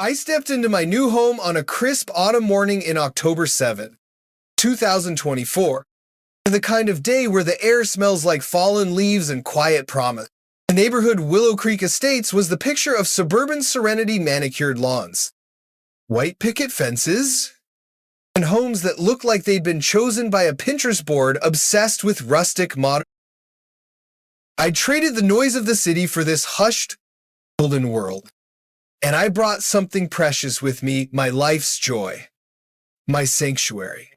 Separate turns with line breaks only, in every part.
I stepped into my new home on a crisp autumn morning in October 7, 2024. The kind of day where the air smells like fallen leaves and quiet promise. The neighborhood Willow Creek Estates was the picture of suburban serenity manicured lawns, white picket fences, and homes that looked like they'd been chosen by a Pinterest board obsessed with rustic modern. I traded the noise of the city for this hushed, golden world. And I brought something precious with me, my life's joy, my sanctuary.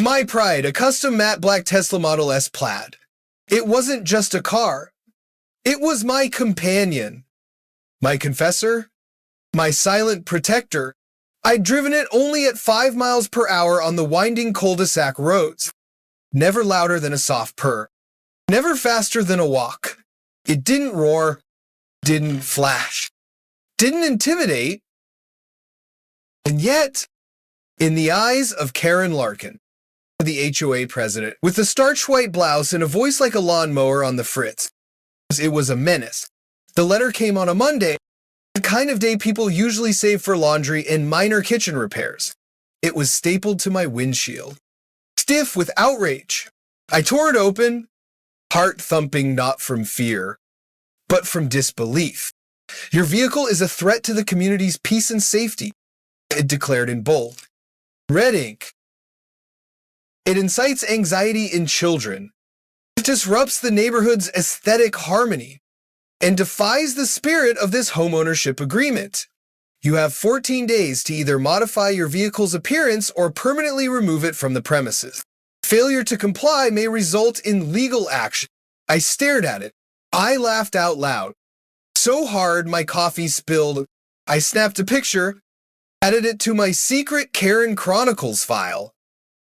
My pride, a custom matte black Tesla Model S Plaid. It wasn't just a car. It was my companion, my confessor, my silent protector. I'd driven it only at 5 miles per hour on the winding cul-de-sac roads. Never louder than a soft purr. Never faster than a walk. It didn't roar, didn't flash, didn't intimidate. And yet, in the eyes of Karen Larkin, the HOA president, with a starched white blouse and a voice like a lawnmower on the fritz, it was a menace. The letter came on a Monday, the kind of day people usually save for laundry and minor kitchen repairs. It was stapled to my windshield, stiff with outrage. I tore it open, heart thumping not from fear, but from disbelief. Your vehicle is a threat to the community's peace and safety, it declared in bold. Red ink. It incites anxiety in children. It disrupts the neighborhood's aesthetic harmony and defies the spirit of this homeownership agreement. You have 14 days to either modify your vehicle's appearance or permanently remove it from the premises. Failure to comply may result in legal action. I stared at it. I laughed out loud. So hard my coffee spilled. I snapped a picture, added it to my secret Karen Chronicles file.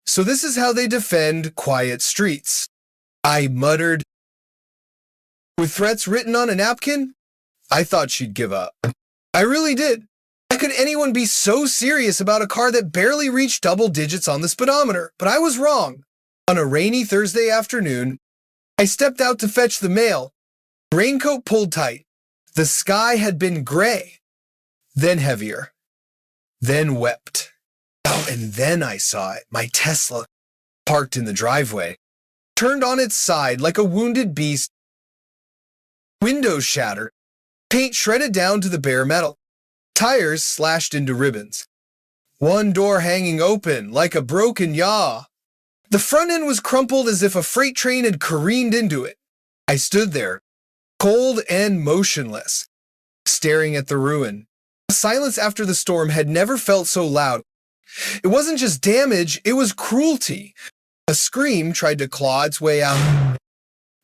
So this is how they defend quiet streets. I muttered. With threats written on a napkin, I thought she'd give up. I really did. How could anyone be so serious about a car that barely reached double digits on the speedometer? But I was wrong. On a rainy Thursday afternoon, I stepped out to fetch the mail. Raincoat pulled tight. The sky had been gray, then heavier, then wept. Oh, and then I saw it, my Tesla, parked in the driveway, turned on its side like a wounded beast, windows shattered, paint shredded down to the bare metal, tires slashed into ribbons, one door hanging open like a broken yaw. The front end was crumpled as if a freight train had careened into it. I stood there, cold and motionless, staring at the ruin. The silence after the storm had never felt so loud. It wasn't just damage, it was cruelty. A scream tried to claw its way out,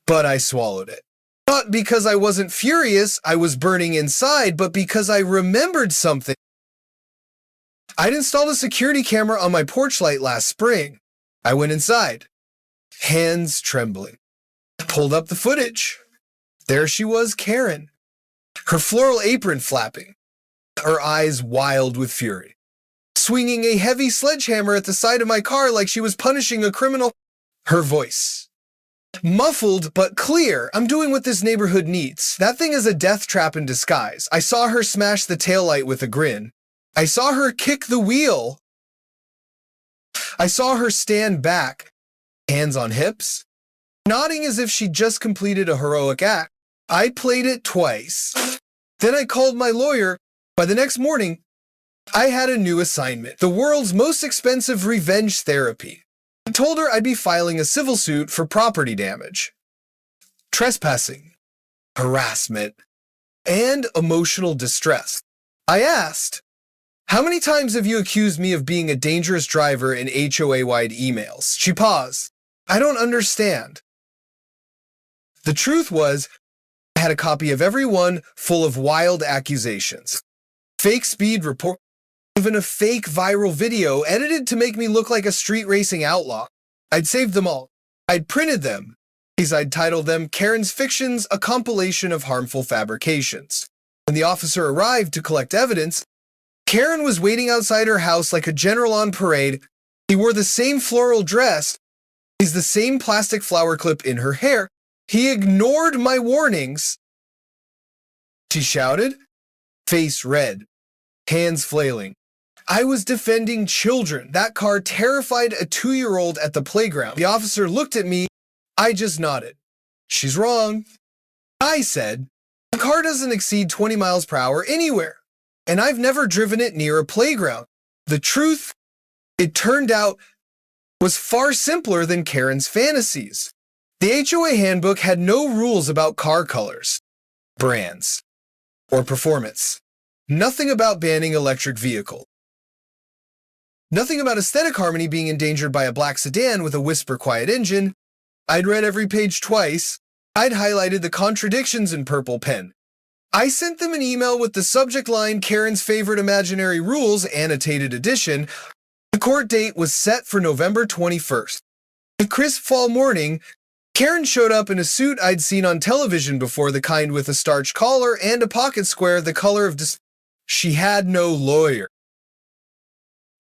but I swallowed it. Not because I wasn't furious, I was burning inside, but because I remembered something. I'd installed a security camera on my porch light last spring. I went inside, hands trembling, pulled up the footage. There she was, Karen, her floral apron flapping, her eyes wild with fury, swinging a heavy sledgehammer at the side of my car like she was punishing a criminal. Her voice, muffled but clear. I'm doing what this neighborhood needs. That thing is a death trap in disguise. I saw her smash the taillight with a grin. I saw her kick the wheel. I saw her stand back, hands on hips, nodding as if she'd just completed a heroic act. I played it twice. Then I called my lawyer. By the next morning, I had a new assignment, the world's most expensive revenge therapy. I told her I'd be filing a civil suit for property damage, trespassing, harassment, and emotional distress. I asked, how many times have you accused me of being a dangerous driver in HOA-wide emails? She paused. I don't understand. The truth was, I had a copy of every one full of wild accusations. Fake speed report, even a fake viral video edited to make me look like a street racing outlaw. I'd saved them all. I'd printed them. I'd titled them Karen's Fictions, a compilation of harmful fabrications. When the officer arrived to collect evidence, Karen was waiting outside her house like a general on parade. He wore the same floral dress, the same plastic flower clip in her hair. He ignored my warnings. She shouted, face red. hands flailing. I was defending children. That car terrified a 2-year-old at the playground. The officer looked at me. I just nodded. She's wrong. I said, the car doesn't exceed 20 miles per hour anywhere, and I've never driven it near a playground. The truth, it turned out, was far simpler than Karen's fantasies. The HOA handbook had no rules about car colors, brands, or performance. Nothing about banning electric vehicles. Nothing about aesthetic harmony being endangered by a black sedan with a whisper-quiet engine. I'd read every page twice. I'd highlighted the contradictions in purple pen. I sent them an email with the subject line, Karen's Favorite Imaginary Rules, annotated edition. The court date was set for November 21st. A crisp fall morning, Karen showed up in a suit I'd seen on television before, the kind with a starched collar and a pocket square the color of She had no lawyer.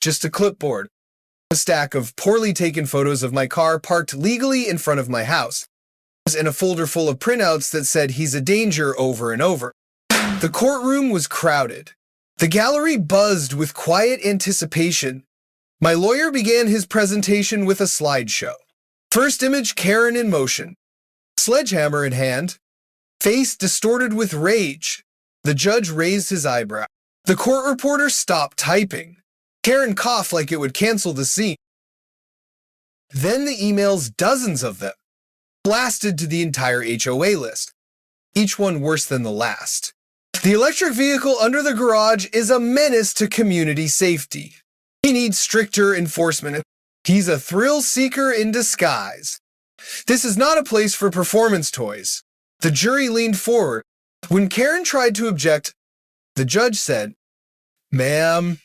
Just a clipboard, a stack of poorly taken photos of my car parked legally in front of my house, and a folder full of printouts that said he's a danger over and over. The courtroom was crowded. The gallery buzzed with quiet anticipation. My lawyer began his presentation with a slideshow. First image, Karen in motion, sledgehammer in hand, face distorted with rage. The judge raised his eyebrow. The court reporter stopped typing. Karen coughed like it would cancel the scene. Then the emails, dozens of them, blasted to the entire HOA list, each one worse than the last. The electric vehicle under the garage is a menace to community safety. He needs stricter enforcement. He's a thrill seeker in disguise. This is not a place for performance toys. The jury leaned forward. When Karen tried to object, the judge said, "Ma'am,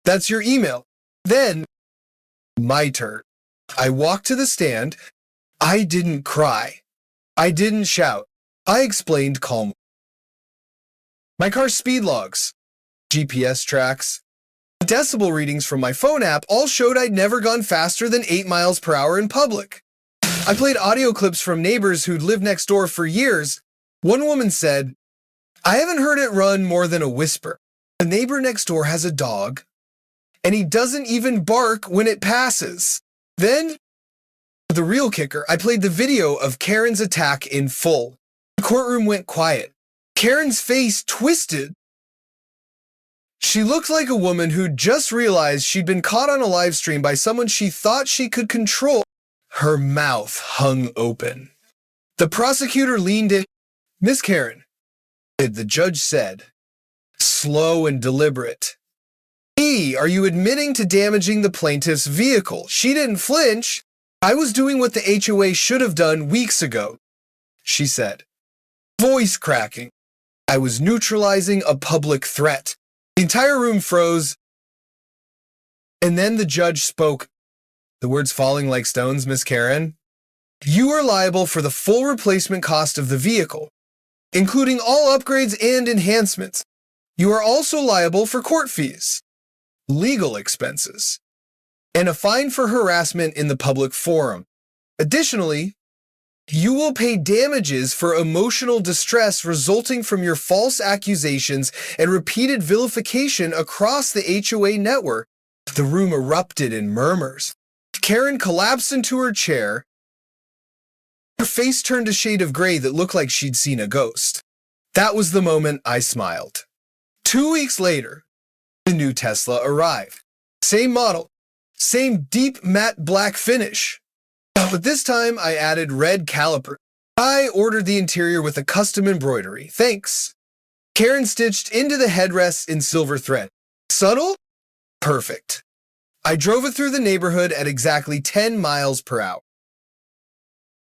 that's your email." Then, my turn. I walked to the stand. I didn't cry. I didn't shout. I explained calmly. My car's speed logs, GPS tracks, decibel readings from my phone app all showed I'd never gone faster than 8 miles per hour in public. I played audio clips from neighbors who'd lived next door for years. One woman said, "I haven't heard it run more than a whisper. The neighbor next door has a dog, and he doesn't even bark when it passes." Then, the real kicker, I played the video of Karen's attack in full. The courtroom went quiet. Karen's face twisted. She looked like a woman who'd just realized she'd been caught on a live stream by someone she thought she could control. Her mouth hung open. The prosecutor leaned in. "Miss Karen," the judge said, slow and deliberate, "are you admitting to damaging the plaintiff's vehicle?" She didn't flinch. "I was doing what the HOA should have done weeks ago," she said, voice cracking. "I was neutralizing a public threat." The entire room froze, and then the judge spoke, the words falling like stones. "Miss Karen, you are liable for the full replacement cost of the vehicle, including all upgrades and enhancements. You are also liable for court fees, legal expenses, and a fine for harassment in the public forum. Additionally, you will pay damages for emotional distress resulting from your false accusations and repeated vilification across the HOA network." The room erupted in murmurs. Karen collapsed into her chair. Her face turned a shade of gray that looked like she'd seen a ghost. That was the moment I smiled. 2 weeks later, the new Tesla arrived. Same model, same deep matte black finish. But this time I added red caliper. I ordered the interior with a custom embroidery. Thanks. Karen stitched into the headrests in silver thread. Subtle? Perfect. I drove it through the neighborhood at exactly 10 miles per hour.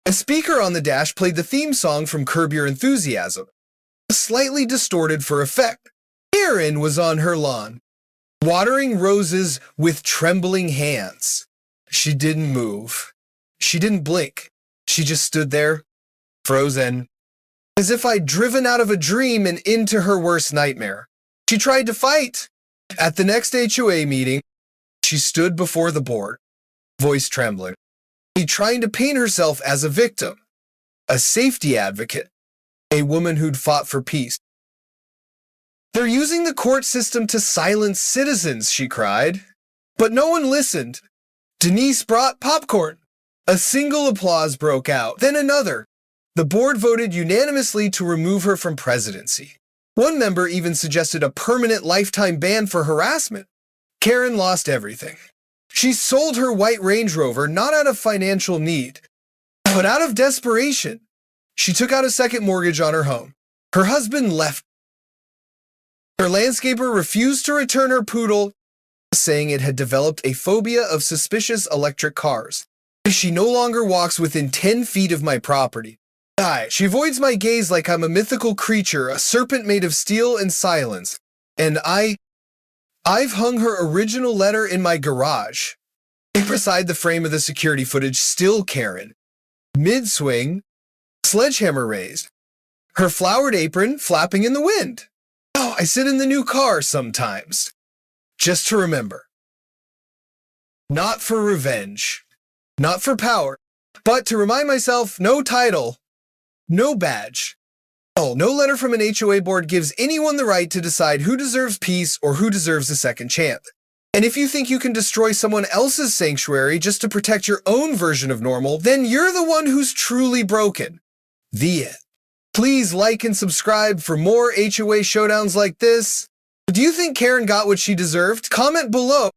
A speaker on the dash played the theme song from Curb Your Enthusiasm, slightly distorted for effect. Karen was on her lawn, watering roses with trembling hands. She didn't move. She didn't blink. She just stood there, frozen, as if I'd driven out of a dream and into her worst nightmare. She tried to fight. At the next HOA meeting, she stood before the board, voice trembling, trying to paint herself as a victim, a safety advocate, a woman who'd fought for peace. "They're using the court system to silence citizens," she cried. But no one listened. Denise brought popcorn. A single applause broke out, then another. The board voted unanimously to remove her from presidency. One member even suggested a permanent lifetime ban for harassment. Karen lost everything. She sold her white Range Rover not out of financial need, but out of desperation. She took out a second mortgage on her home. Her husband left. Her landscaper refused to return her poodle, saying it had developed a phobia of suspicious electric cars. She no longer walks within 10 feet of my property. She avoids my gaze like I'm a mythical creature, a serpent made of steel and silence. And I've hung her original letter in my garage. Beside the frame of the security footage, still Karen. Mid-swing, sledgehammer raised. Her flowered apron flapping in the wind. I sit in the new car sometimes. Just to remember. Not for revenge. Not for power. But to remind myself, no title. No badge. No letter from an HOA board gives anyone the right to decide who deserves peace or who deserves a second chance. And if you think you can destroy someone else's sanctuary just to protect your own version of normal, then you're the one who's truly broken. The end. Please like and subscribe for more HOA showdowns like this. Do you think Karen got what she deserved? Comment below.